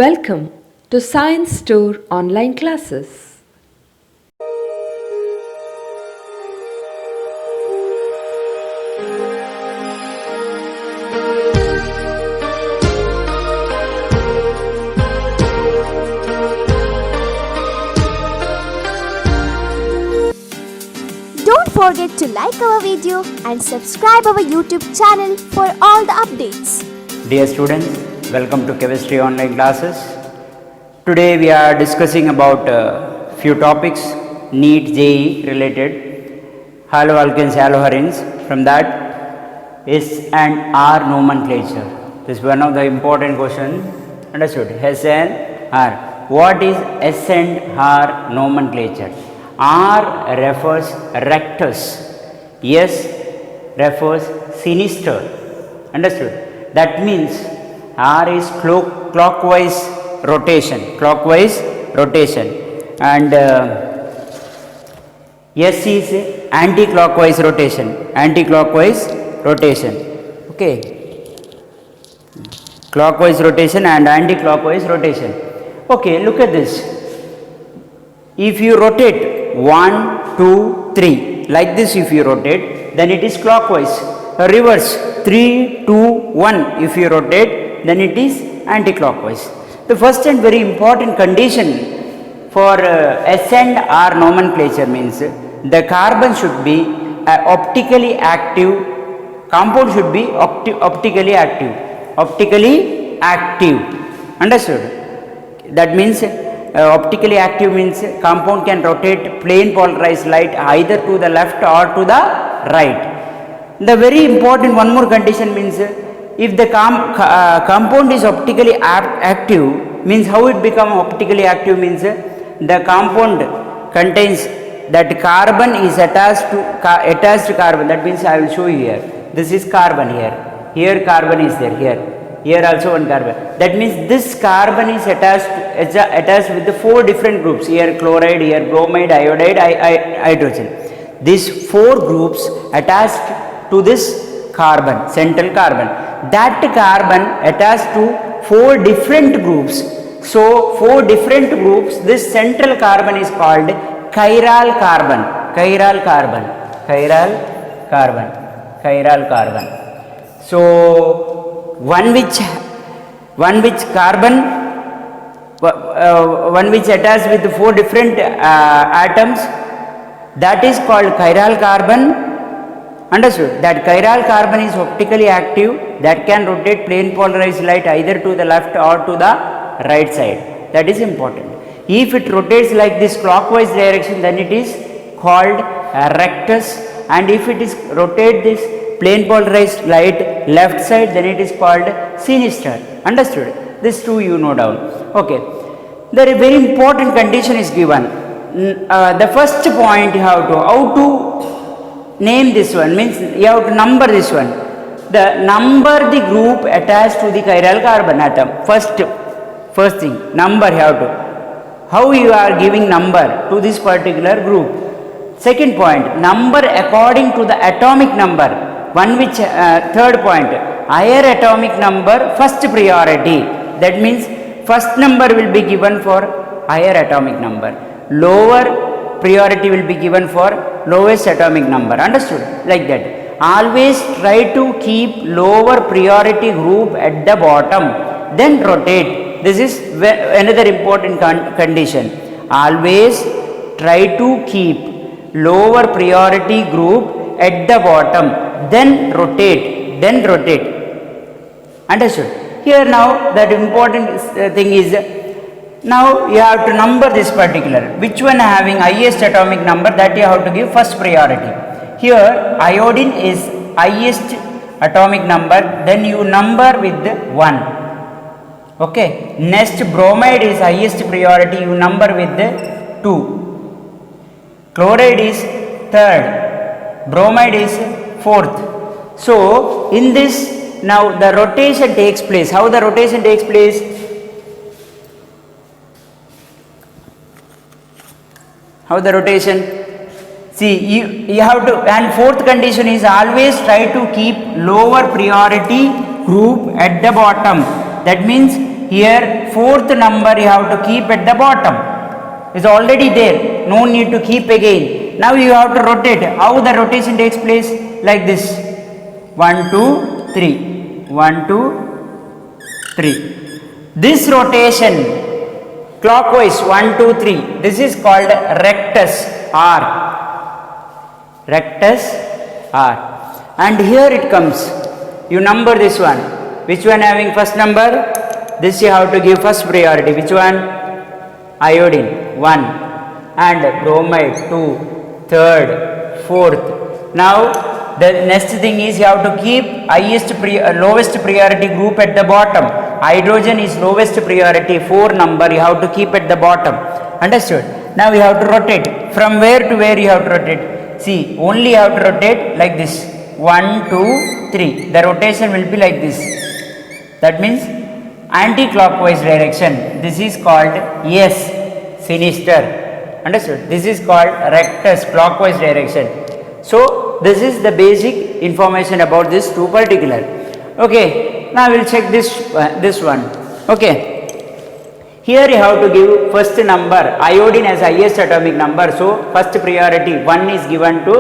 Welcome to Science Store online classes. Don't forget to like our video and subscribe our YouTube channel for all the updates. Dear students, welcome to Chemistry online classes. Today we are discussing about few topics NEET JEE related, haloalkanes, haloharenes. From that, S and R nomenclature. This is one of the important questions. Understood? S and R. What is S and R nomenclature? R refers rectus, S refers sinister. Understood? That means R is clockwise rotation, and S is anti-clockwise rotation, okay, clockwise rotation and anti-clockwise rotation. Okay, look at this. If you rotate 1, 2, 3 like this, if you rotate, then it is clockwise. Reverse 3, 2, 1, if you rotate, then it is anti-clockwise. The first and very important condition for S and R nomenclature means the carbon should be optically active, compound should be optically active. Understood? That means optically active means compound can rotate plane polarized light either to the left or to the right. The very important one more condition means if the compound is optically active, means how it become optically active means the compound contains that carbon is attached carbon. That means I will show you here. This is carbon here carbon is there, here also one carbon. That means this carbon is attached with the 4 different groups, here chloride, here bromide, iodide, hydrogen. These 4 groups attached to this carbon, central carbon. That carbon attached to 4 different groups. So 4 different groups, this central carbon is called chiral carbon. So one which attached with the 4 different atoms, that is called chiral carbon. Understood? That chiral carbon is optically active, that can rotate plane polarized light either to the left or to the right side. That is important. If it rotates like this clockwise direction, then it is called rectus, and if it is rotate this plane polarized light left side, then it is called sinister. Understood? This two you know down. Okay. There a very important condition is given. The first point you have to, how to name this one means you have to number this one. The number the group attached to the chiral carbon atom. First thing, number you have to. How you are giving number to this particular group. Second point, number according to the atomic number. Third point, higher atomic number first priority. That means first number will be given for higher atomic number. Lower priority will be given for lowest atomic number. Understood? Like that. Always try to keep lower priority group at the bottom, then rotate. This is another important condition. Always try to keep lower priority group at the bottom, then rotate. Understood? Here now that important thing is, now you have to number this particular, which one having highest atomic number, that you have to give first priority. Here iodine is highest atomic number, then you number with 1. Okay. Next bromide is highest priority, you number with 2. Chloride is 3rd, bromide is 4th. So in this, now the rotation takes place. How the rotation takes place? How the rotation? See, you have to, and fourth condition is always try to keep lower priority group at the bottom. That means here fourth number you have to keep at the bottom. It's already there, no need to keep again. Now you have to rotate. How the rotation takes place? Like this. 1, 2, 3. 1, 2, 3. This rotation clockwise 1, 2, 3. This is called rectus R. Rectus R. And here it comes. You number this one. Which one having first number? This you have to give first priority. Which one? Iodine 1 and bromide 2, third, fourth. Now the next thing is you have to keep lowest priority group at the bottom. Hydrogen is lowest priority, 4 number you have to keep at the bottom. Understood? Now you have to rotate. From where to where you have to rotate? See, only you have to rotate like this. 1, 2, 3. The rotation will be like this. That means anti-clockwise direction. This is called S, sinister. Understood? This is called rectus, clockwise direction. So this is the basic information about this 2 particular. Okay, now we will check this one. Okay, here you have to give first number. Iodine as highest atomic number, so first priority 1 is given to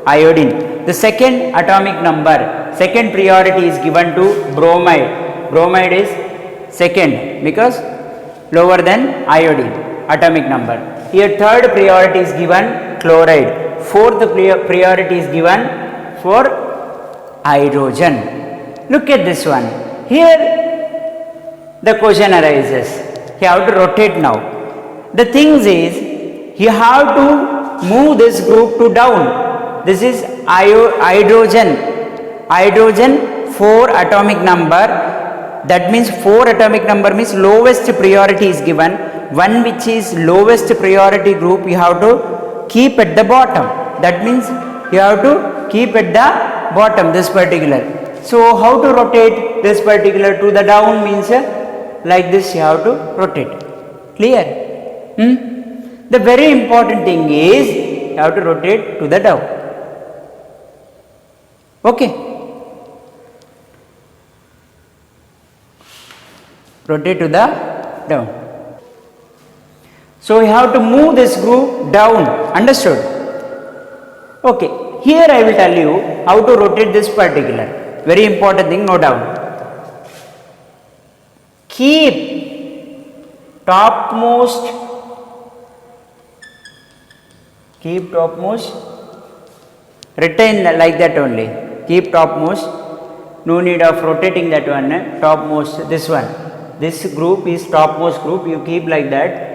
iodine. The second atomic number, second priority is given to bromide. Bromide is second because lower than iodine atomic number. Here third priority is given chloride. Fourth priority is given for hydrogen. Look at this one. Here the question arises. You have to rotate now. The thing is, you have to move this group to down. This is hydrogen. Hydrogen 4 atomic number. That means 4 atomic number means lowest priority is given. One which is lowest priority group you have to keep at the bottom. That means you have to keep at the bottom this particular. So how to rotate this particular to the down means like this you have to rotate. Clear? The very important thing is you have to rotate to the down. Okay. Rotate to the down. So you have to move this group down. Understood? Okay, here I will tell you how to rotate this particular. Very important thing, note down. Keep topmost. Retain like that only. Keep topmost. No need of rotating that one. Topmost, this one. This group is topmost group. You keep like that.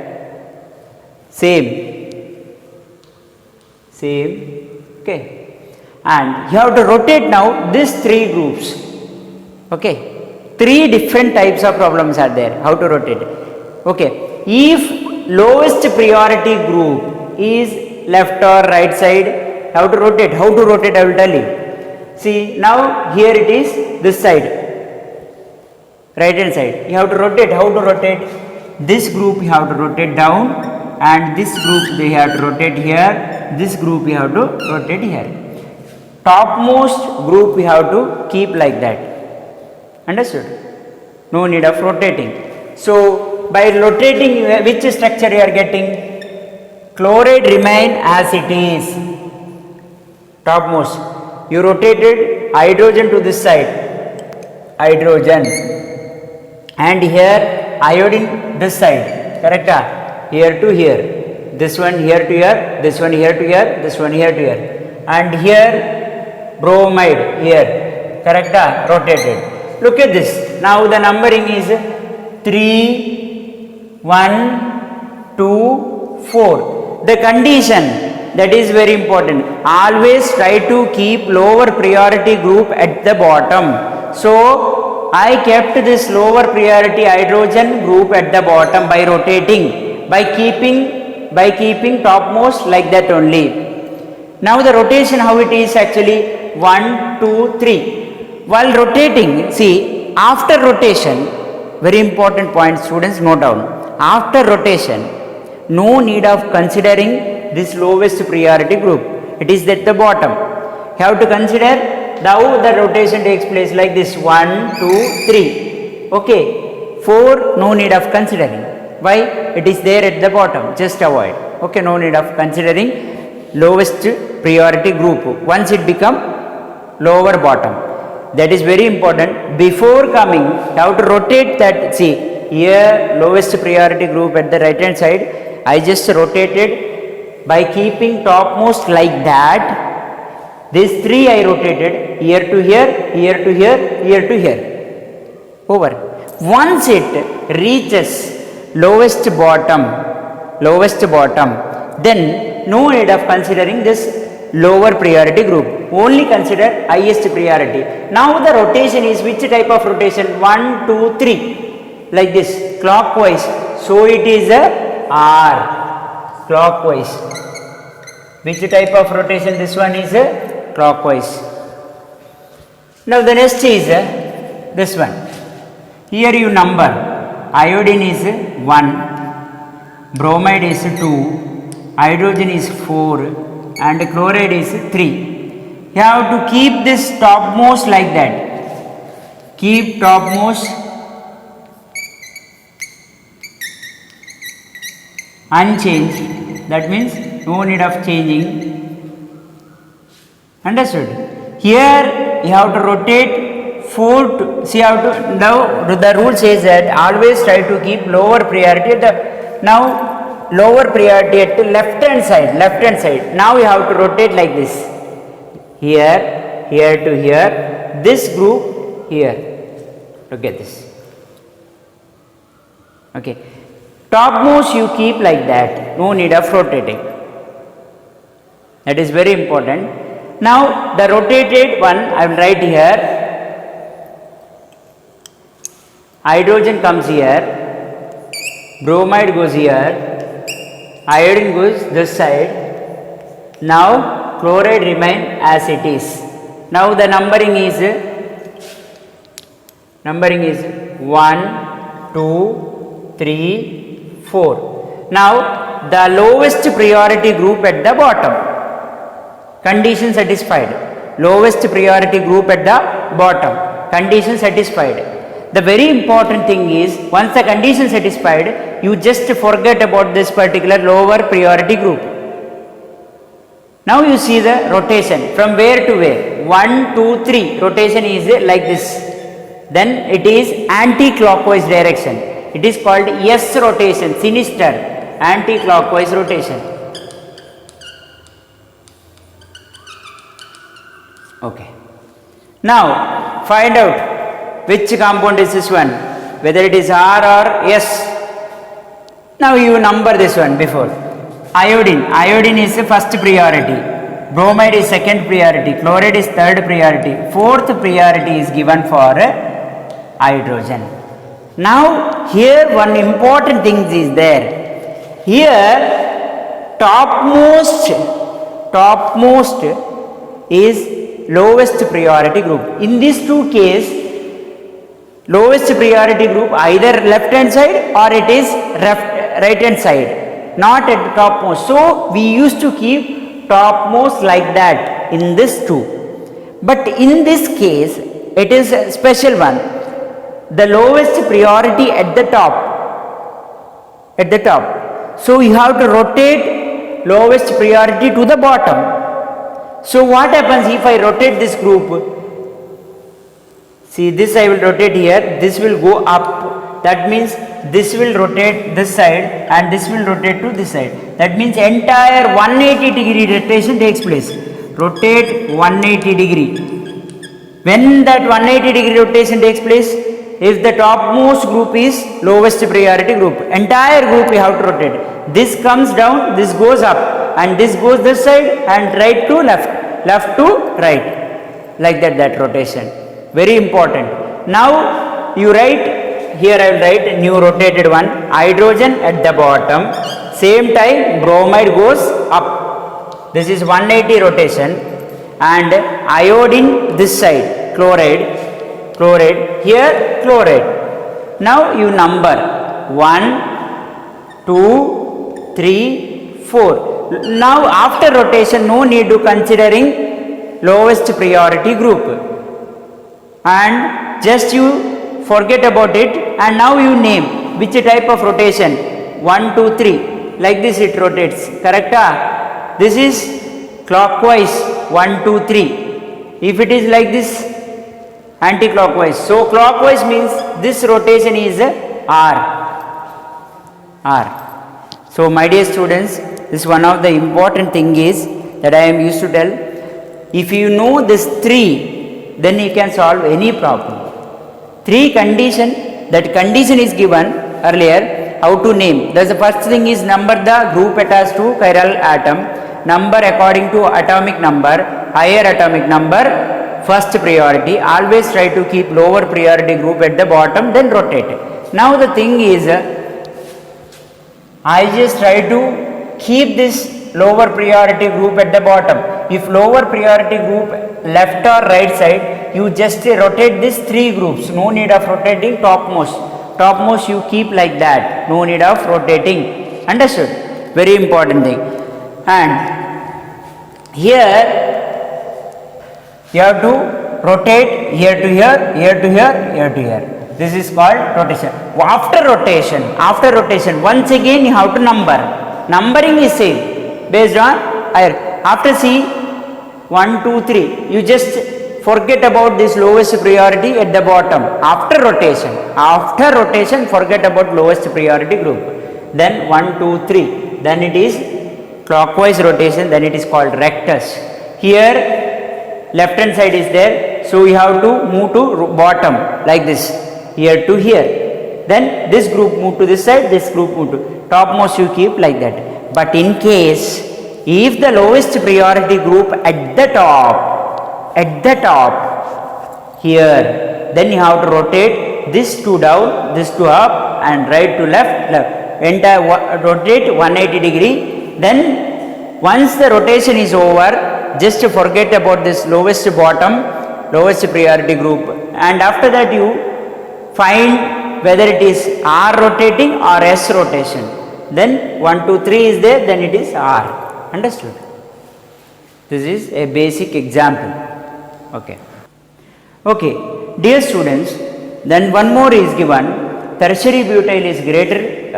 Same. Okay, and you have to rotate now these 3 groups. Okay, 3 different types of problems are there. How to rotate? Okay, if lowest priority group is left or right side, how to rotate? How to rotate I will tell you. See, now here it is this side, right hand side. You have to rotate. How to rotate? This group you have to rotate down, and this group they have to rotate here. This group you have to rotate here. Topmost group we have to keep like that. Understood? No need of rotating. So by rotating, which structure you are getting? Chloride remain as it is. Topmost. You rotated hydrogen to this side. Hydrogen. And here iodine this side. Correct? Here to here. This one here to here. This one here to here. This one here to here. And here bromide here. Correct? Rotated. Look at this. Now the numbering is 3, 1, 2, 4. The condition that is very important. Always try to keep lower priority group at the bottom. So I kept this lower priority hydrogen group at the bottom by rotating, by keeping topmost like that only. Now the rotation how it is actually 1, 2, 3. While rotating, see, after rotation, very important point, students note down. After rotation, no need of considering this lowest priority group. It is at the bottom. You have to consider how the rotation takes place like this 1, 2, 3. Okay. 4, no need of considering. Why? It is there at the bottom, just avoid. Okay, no need of considering lowest priority group once it become lower bottom. That is very important. Before coming, you have to rotate that. See here, lowest priority group at the right hand side, I just rotated by keeping topmost like that. These 3 I rotated here to here, here to here, here to here. Over. Once it reaches lowest bottom, then no need of considering this lower priority group. Only consider highest priority. Now the rotation is which type of rotation? 1, 2, 3. Like this, clockwise. So it is a R. Clockwise. Which type of rotation? This one is a clockwise. Now the next is this one. Here you number. Iodine is 1, bromide is 2, hydrogen is 4 and chloride is 3. You have to keep this topmost like that. Keep topmost unchanged. That means no need of changing. Understood? Here you have to rotate 4 to, see how to, now the rule says that always try to keep lower priority at the, now lower priority at the left hand side. Now you have to rotate like this. Here, here to here, this group here. Look at this. Okay. Topmost you keep like that. No need of rotating. That is very important. Now the rotated one I will write here. Hydrogen comes here, bromide goes here, iodine goes this side. Now chloride remain as it is. Now the numbering is 1, 2, 3, 4. Now the lowest priority group at the bottom. Condition satisfied. Lowest priority group at the bottom. Condition satisfied. The very important thing is, once the condition satisfied, you just forget about this particular lower priority group. Now you see the rotation from where to where. 1, 2, 3. Rotation is like this. Then it is anti-clockwise direction. It is called S rotation, sinister, anti-clockwise rotation. Okay. Now find out which compound is this one, whether it is R or S. Now you number this one before. Iodine is the first priority, bromide is second priority, chloride is third priority, fourth priority is given for hydrogen. Now here one important thing is there. Here topmost is lowest priority group. In these two cases, lowest priority group either left hand side or it is right hand side, not at the topmost. So we used to keep topmost like that in this two. But in this case it is a special one. The lowest priority at the top. So you have to rotate lowest priority to the bottom. So what happens if I rotate this group? See, this I will rotate here, this will go up. That means this will rotate this side and this will rotate to this side. That means entire 180 degree rotation takes place. Rotate 180 degree. When that 180 degree rotation takes place, if the topmost group is lowest priority group, entire group we have to rotate. This comes down, this goes up, and this goes this side, and right to left, left to right, like that rotation. Very important. Now you write here, I will write new rotated one. Hydrogen at the bottom, same time bromide goes up. This is 180 rotation, and iodine this side, chloride here, chloride. Now you number 1, 2, 3, 4. Now after rotation, no need to considering lowest priority group, and just you forget about it, and now you name which type of rotation. 1, 2, 3, like this it rotates, correct? This is clockwise, 1, 2, 3. If it is like this, anti-clockwise. So clockwise means this rotation is R. So my dear students, this one of the important thing is that I am used to tell. If you know this 3, then you can solve any problem. 3 condition, that condition is given earlier. How to name? That's the first thing is number the group attached to chiral atom, number according to atomic number, higher atomic number, first priority. Always try to keep lower priority group at the bottom, then rotate. Now the thing is, I just try to keep this lower priority group at the bottom. If lower priority group left or right side, you just rotate these 3 groups. No need of rotating topmost. Topmost you keep like that. No need of rotating. Understood? Very important thing. And here you have to rotate here to here, here to here, here to here. This is called rotation. After rotation, once again you have to number. Numbering is same based on higher. After see 1, 2, 3, you just forget about this lowest priority at the bottom. After rotation, forget about lowest priority group. Then 1, 2, 3, then it is clockwise rotation, then it is called rectus. Here left hand side is there, so you have to move to bottom like this, here to here. Then this group move to this side, this group move to topmost, you keep like that. But in case if the lowest priority group at the top here, then you have to rotate this 2 down, this 2 up, and right to left. Entire rotate 180 degree. Then once the rotation is over, just forget about this lowest priority group, and after that you find whether it is R rotating or S rotation. Then 1, 2, 3 is there, then it is R. Understood? This is a basic example. Okay, dear students, then one more is given. Tertiary butyl is greater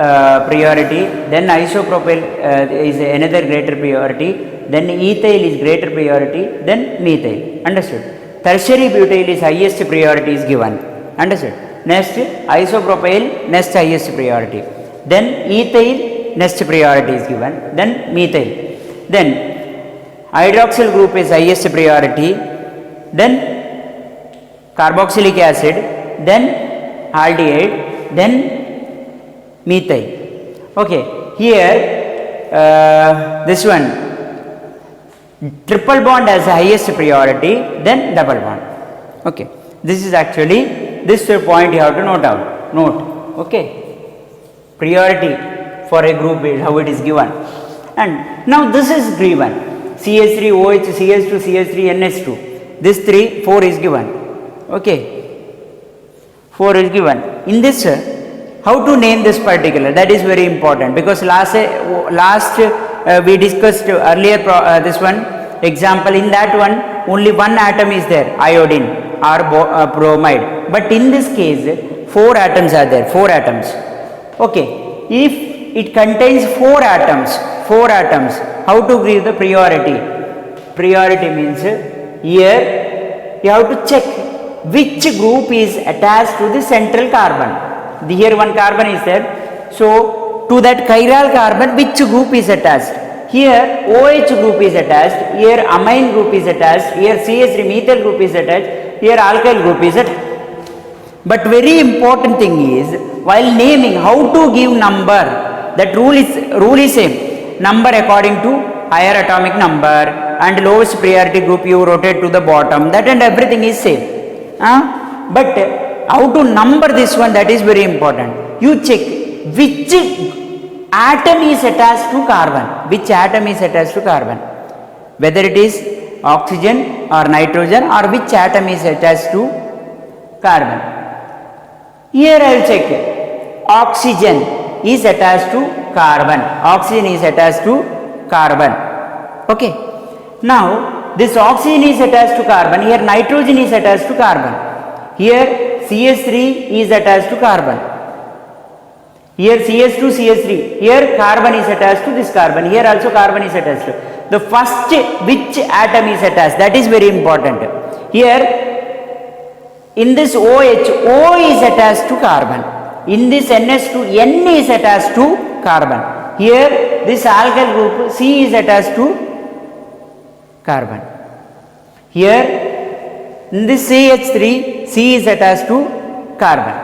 priority, then isopropyl is another greater priority, then ethyl is greater priority, then methyl. Understood? Tertiary butyl is highest priority is given. Understood? Next isopropyl, next highest priority, then ethyl, next priority is given, then methyl, then hydroxyl group is highest priority, then carboxylic acid, then aldehyde, then methyl. Okay, here this one triple bond has highest priority, then double bond. Okay, this is actually this point you have to note. Okay, priority for a group is how it is given. And now this is given: CH3 OH, CH2 CH3 NH2. This 4 is given. Okay, 4 is given. In this, how to name this particular? That is very important, because last we discussed earlier this one example. In that one, only one atom is there, iodine or bromide. But in this case, 4 atoms are there. 4 atoms. Okay, if it contains 4 atoms, how to give the priority? Priority means here you have to check which group is attached to the central carbon. Here one carbon is there, so to that chiral carbon which group is attached? Here OH group is attached, here amine group is attached, here CH3 methyl group is attached, here alkyl group is attached. But very important thing is, while naming, how to give number? That rule is same. Number according to higher atomic number, and lowest priority group you rotate to the bottom. That and everything is same. But how to number this one, that is very important. You check which atom is attached to carbon. Whether it is oxygen or nitrogen, or which atom is attached to carbon. Here I will check. Oxygen is attached to carbon. Okay. Now this oxygen is attached to carbon. Here nitrogen is attached to carbon. Here CH3 is attached to carbon. Here CH2, CH3. Here carbon is attached to this carbon. Here also carbon is attached to. The first which atom is attached, that is very important. Here in this OH, O is attached to carbon. In this NH2, N is attached to carbon. Here this alkyl group C is attached to carbon. Here in this CH3, C is attached to carbon.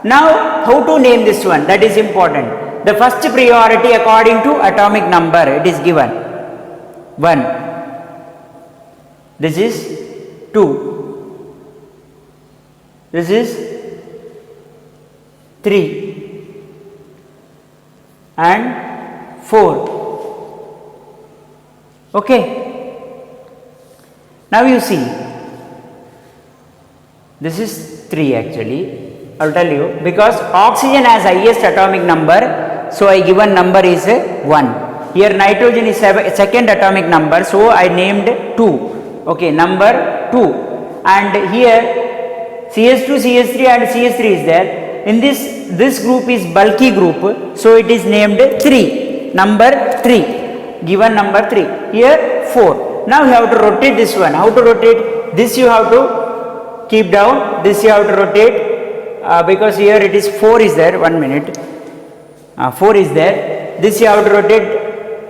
Now how to name this one? That is important. The first priority according to atomic number, it is given. 1. This is 2. This is 3 and 4. Okay. Now you see, this is 3 actually. I will tell you, because oxygen has highest atomic number, so I given number is 1. Here nitrogen is second atomic number, so I named 2. Okay, number 2. And here CH2, CH3 and CH3 is there. In this group is bulky group, so it is named 3. Number 3. Given number 3. Here 4. Now you have to rotate this one. How to rotate? This you have to keep down. This you have to rotate because here it is 4 is there. 1 minute. 4 is there. This you have to rotate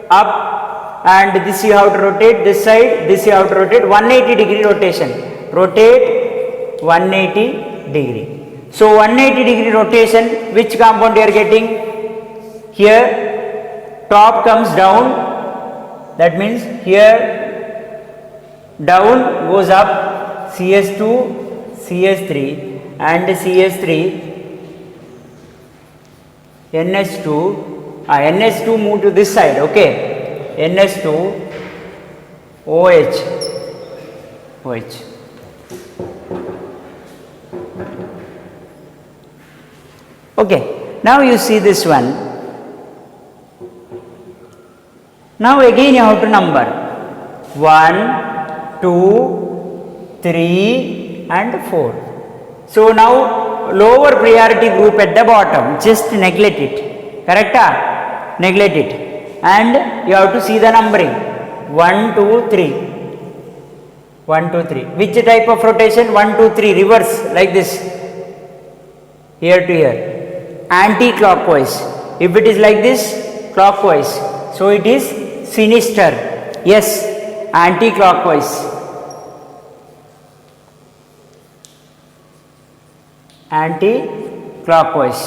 up, and this you have to rotate this side. This you have to rotate 180-degree rotation. Rotate 180 degree. So 180-degree rotation, which compound you are getting? Here top comes down. That means here down goes up, CH2, CH3 and CH3, NH2, NH2 move to this side, okay, NH2, OH, OH. Okay, now you see this one. Now again you have to number 1, 2, 3 and 4. So now lower priority group at the bottom, just neglect it, correct? Neglect it, and you have to see the numbering 1, 2, 3, 1, 2, 3. Which type of rotation? 1, 2, 3, reverse like this, here to here, anti-clockwise. If it is like this, clockwise, so it is sinister. Yes, anti-clockwise. Anti-clockwise.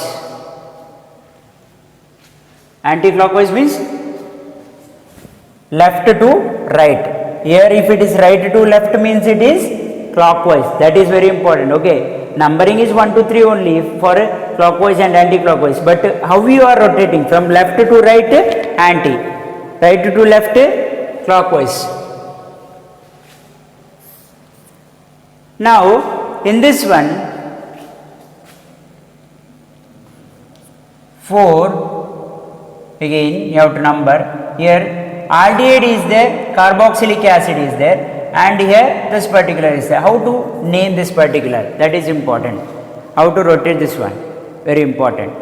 Anti-clockwise means left to right. Here if it is right to left means it is clockwise. That is very important. Okay. Numbering is 1, 2, 3 only for clockwise and anti-clockwise. But how you are rotating? From left to right, anti. Right to left, clockwise. Now in this one, 4. Again you have to number. Here aldehyde is there, carboxylic acid is there, and here this particular is there. How to name this particular? That is important. How to rotate this one? Very important.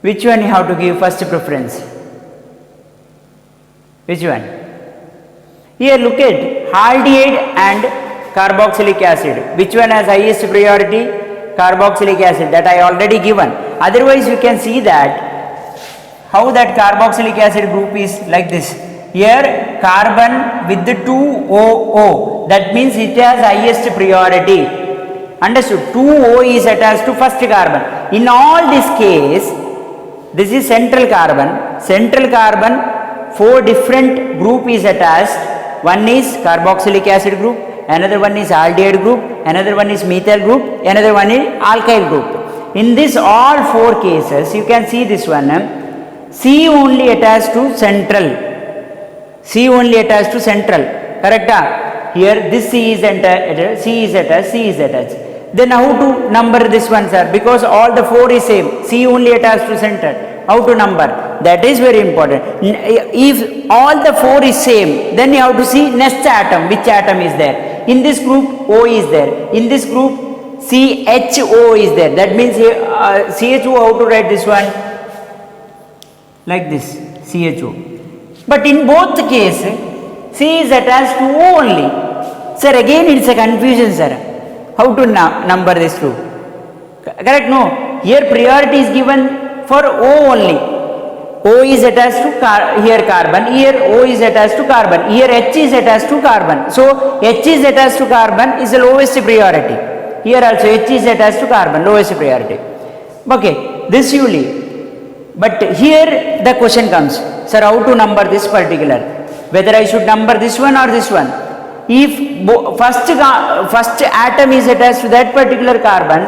Which one you have to give first preference? Which one? Here look at aldehyde and carboxylic acid. Which one has highest priority? Carboxylic acid, that I already given. Otherwise you can see that how that carboxylic acid group is like this. Here carbon with the 2OO, that means it has highest priority. Understood? 2O is attached to first carbon. In all this case, this is central carbon. Central carbon, 4 different group is attached. One is carboxylic acid group, another one is aldehyde group, another one is methyl group, another one is alkyl group. In this all 4 cases, you can see this one. C only attached to central. C only attached to central. Correct? Here this C is attached, C is attached, C is attached. Then how to number this one, sir? Because all the 4 is same. C only attached to central. How to number? That is very important. If all the 4 is same, then you have to see next atom. Which atom is there? In this group O is there. In this group CHO is there. That means CHO, how to write this one? Like this, CHO. But in both cases, C is attached to O only. Sir, again it's a confusion, sir. How to number this two? Correct? No. Here priority is given for O only. O is attached to here carbon, here O is attached to carbon, here H is attached to carbon. So H is attached to carbon is the lowest priority. Here also H is attached to carbon, lowest priority. Okay, this you leave. But here the question comes, sir, how to number this particular? Whether I should number this one or this one? If first atom is attached to that particular carbon,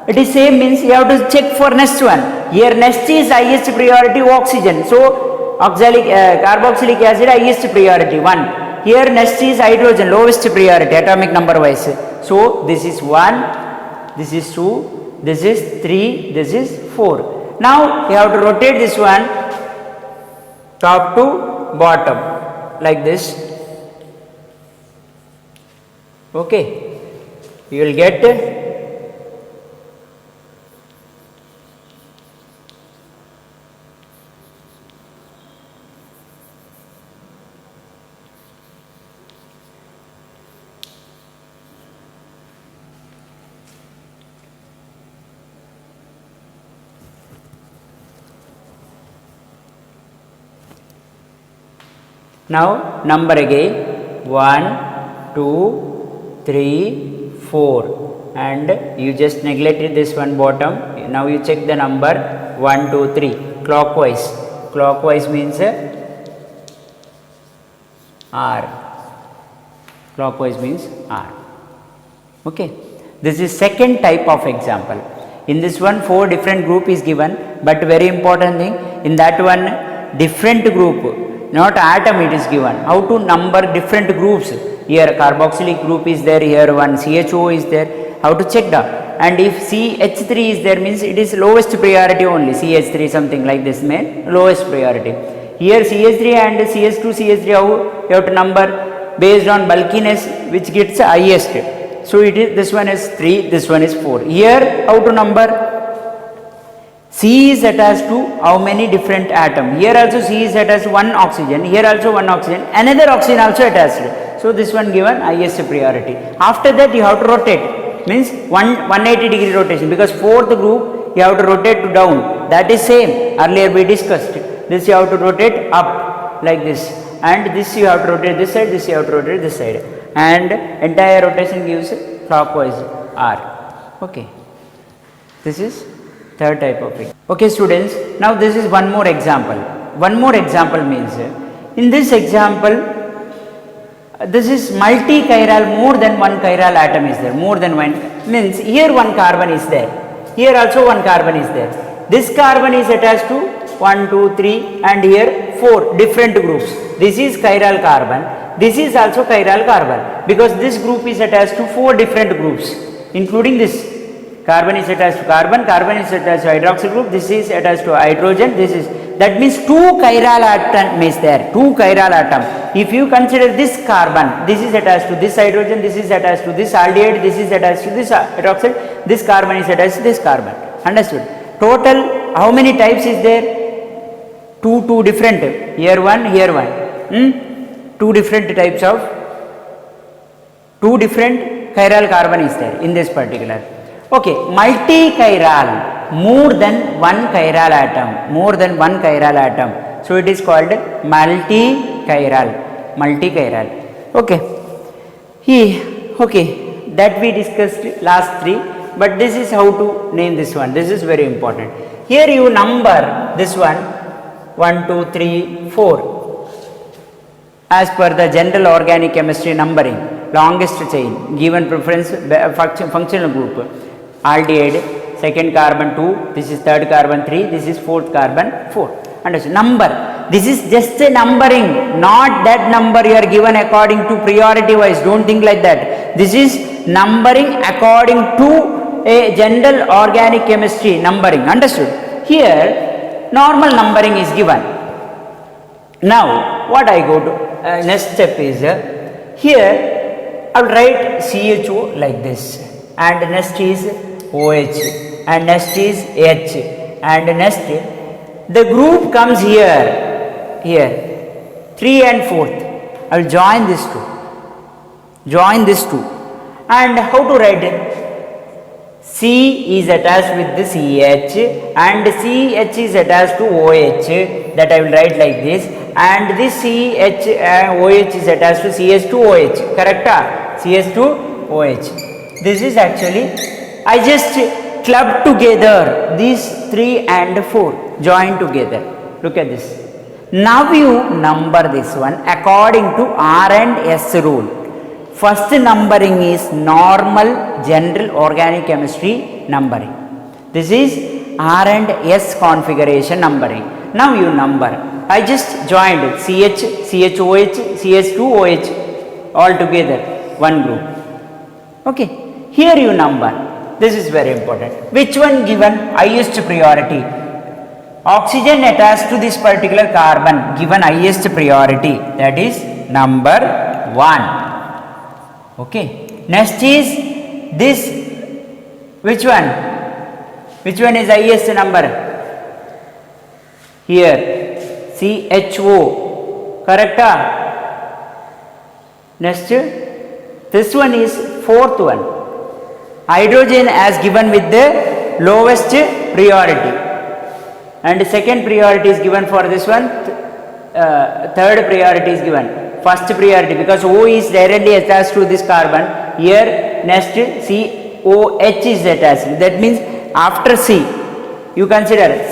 it is same, means you have to check for next one. Here next is highest priority oxygen. So carboxylic acid highest priority 1. Here next is hydrogen, lowest priority atomic number wise. So this is 1, this is 2, this is 3, this is 4. Now you have to rotate this one top to bottom like this. Okay, you will get now number again 1, 2, 3, 4 and you just neglected this one bottom. Now you check the number 1, 2, 3 clockwise. Clockwise means R. Clockwise means R. Okay. This is second type of example. In this one 4 different group is given, but very important thing, in that one different group, not atom it is given. How to number different groups? Here carboxylic group is there, here one CHO is there. How to check that? And if CH3 is there, means it is lowest priority only. CH3 something like this mean lowest priority. Here CH3 and CH2, CH3 how you have to number based on bulkiness, which gets highest. So it is, this one is 3, this one is 4. Here how to number? C is attached to how many different atom? Here also C is attached to one oxygen, here also one oxygen, another oxygen also attached. So this one given highest priority. After that you have to rotate, means 180 degree rotation, because fourth group you have to rotate to down. That is same, earlier we discussed. This you have to rotate up like this, and this you have to rotate this side, this you have to rotate this side, and entire rotation gives clockwise R. Okay, this is third type of thing. Okay students, now this is one more example. One more example means, in this example, this is multi-chiral, more than one chiral atom is there, more than one, means here one carbon is there, here also one carbon is there. This carbon is attached to 1, 2, 3 and here 4 different groups. This is chiral carbon, this is also chiral carbon, because this group is attached to 4 different groups, including this. Carbon is attached to carbon, carbon is attached to hydroxyl group, this is attached to hydrogen, this is, that means 2 chiral atom is there, 2 chiral atom. If you consider this carbon, this is attached to this hydrogen, this is attached to this aldehyde, this is attached to this hydroxyl, this carbon is attached to this carbon. Understood? Total how many types is there? 2 different, here one, here one. 2 different types of, 2 different chiral carbon is there in this particular. Okay, multi-chiral, more than one chiral atom, more than one chiral atom. So it is called multi-chiral, multi-chiral. Okay, okay, that we discussed last 3, but this is how to name this one. This is very important. Here you number this one 1, 2, 3, 4 as per the general organic chemistry numbering, longest chain, given preference functional group. Aldehyde, second carbon 2, this is third carbon 3, this is fourth carbon 4. Understand? Number, this is just a numbering, not that number you are given according to priority wise, don't think like that. This is numbering according to a general organic chemistry numbering. Understood? Here normal numbering is given. Now what I go to next step is, here I will write CHO like this, and next is OH, and next is H, and next the group comes here, 3 and 4th. I will join these two, and how to write it? C is attached with the CH and CH is attached to OH, that I will write like this, and this CH OH is attached to CH2OH, correct? CH2OH. This is actually, I just clubbed together these 3 and 4, join together. Look at this. Now you number this one according to R and S rule. First numbering is normal general organic chemistry numbering. This is R and S configuration numbering. Now you number. I just joined CH, CHOH, CH2OH all together, one group. Okay, here you number. This is very important. Which one given highest priority? Oxygen attached to this particular carbon given highest priority, that is number 1. Okay, next is this, which one is highest number? Here CHO, correct? Next, this one is 4th one. Hydrogen as given with the lowest priority, and second priority is given for this one, third priority is given, first priority because O is directly attached to this carbon. Here next COH is attached, that means after C you consider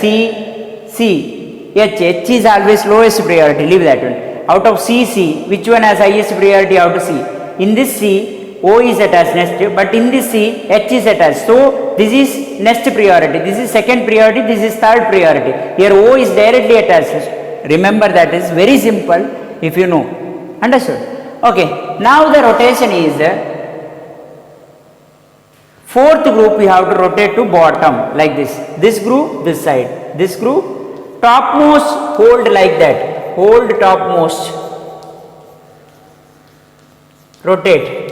H is always lowest priority, leave that one. Out of C, which one has highest priority out of C? In this C O is attached next, but in this C H is attached, so this is next priority, this is second priority, this is third priority. Here O is directly attached. Remember, that is very simple if you know. Understood? Okay, now the rotation is 4th group we have to rotate to bottom like this. This group this side, this group topmost, hold like that, hold topmost, rotate.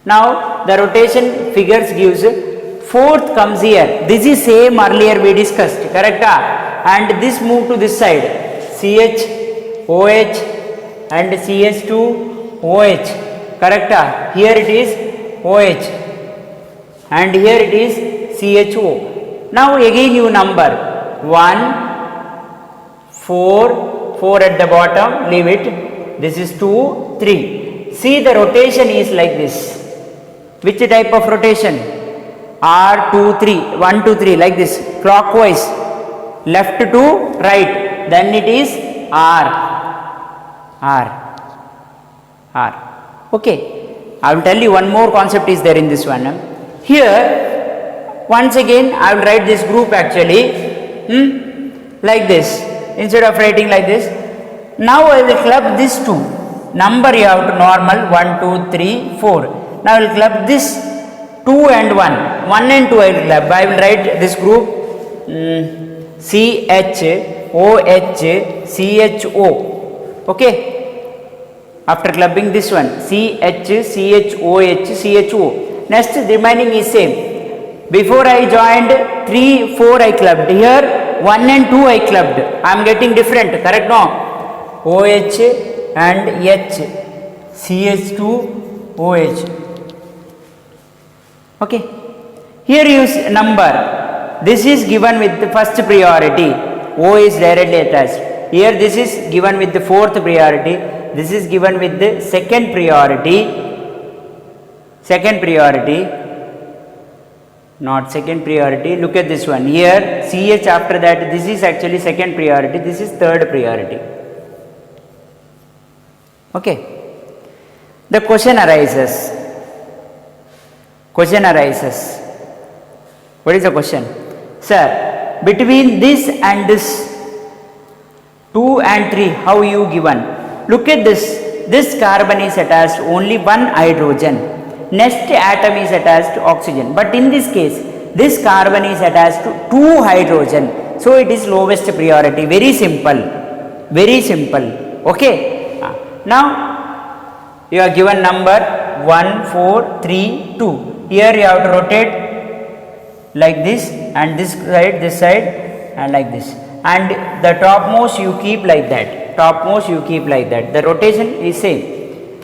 Now the rotation figures gives 4th comes here, this is same earlier we discussed, correct? And this move to this side, CH, OH and CH2OH, correct? Here it is OH and here it is CHO. Now again you number 1, 4 at the bottom, leave it, this is 2, 3. See, the rotation is like this. Which type of rotation? R, 2, 3, 1, 2, 3, like this, clockwise, left to right, then it is R. Okay, I will tell you one more concept is there in this one. Here, once again, I will write this group actually, like this, instead of writing like this. Now I will club these two. Number you have to normal 1, 2, 3, 4. Now I will club this 2 and 1. 1 and 2 I will club. I will write this group CHOH CHO. Okay. After clubbing this one CHOH CHO. Next remaining is same. Before I joined 3, 4 I clubbed. Here 1 and 2 I clubbed. I am getting different. Correct? No. OH and H. CH2OH. Okay. Here use number. This is given with the first priority. O is directly attached. Here this is given with the 4th priority. This is given with the second priority. Not second priority. Look at this one. Here CH after that. This is actually second priority. This is third priority. Okay. The question arises. What is the question? Sir, between this and this 2 and 3, how you given? Look at this. This carbon is attached only one hydrogen. Next atom is attached to oxygen. But in this case, this carbon is attached to 2 hydrogen. So it is lowest priority. Very simple. Okay. Now you are given number 1, 4, 3, 2. Here you have to rotate like this, and this side and like this, and the topmost you keep like that, topmost you keep like that. The rotation is same.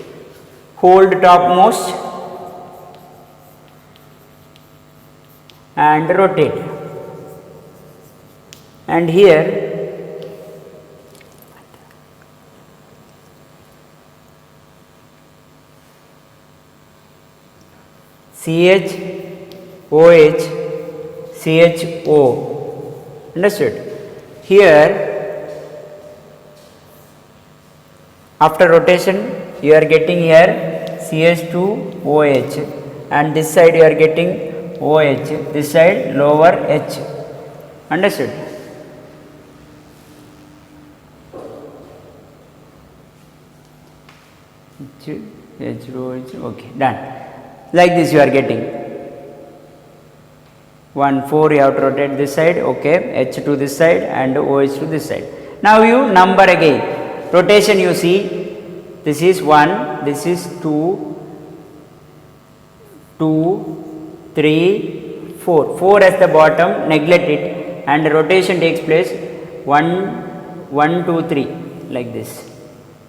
Hold topmost and rotate, and here CH, OH, CHO. Understood? Here, after rotation, you are getting here CH2OH, and this side you are getting OH, this side lower H. Understood? H, okay, done. Like this you are getting 1, 4, you have to rotate this side, okay, H to this side and OH to this side. Now you number again, rotation you see, this is 1, this is 2, 3, 4, 4 as the bottom, neglect it, and rotation takes place 1, 2, 3, like this,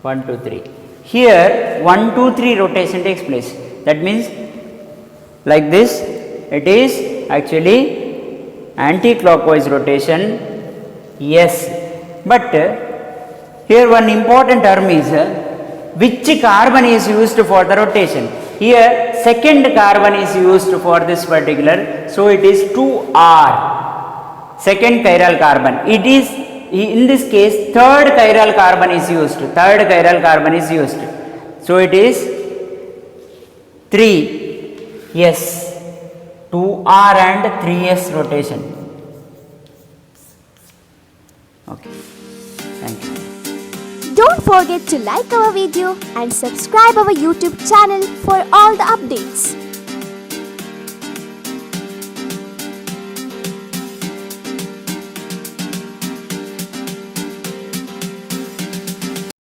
1, 2, 3. Here 1, 2, 3 rotation takes place, that means like this, it is actually anti-clockwise rotation, yes, but here one important term is which carbon is used for the rotation. Here second carbon is used for this particular, so it is 2R, second chiral carbon. It is, in this case, third chiral carbon is used, third chiral carbon is used, so it is 3. Yes, 2R and 3S rotation. Okay, thank you. Don't forget to like our video and subscribe our YouTube channel for all the updates.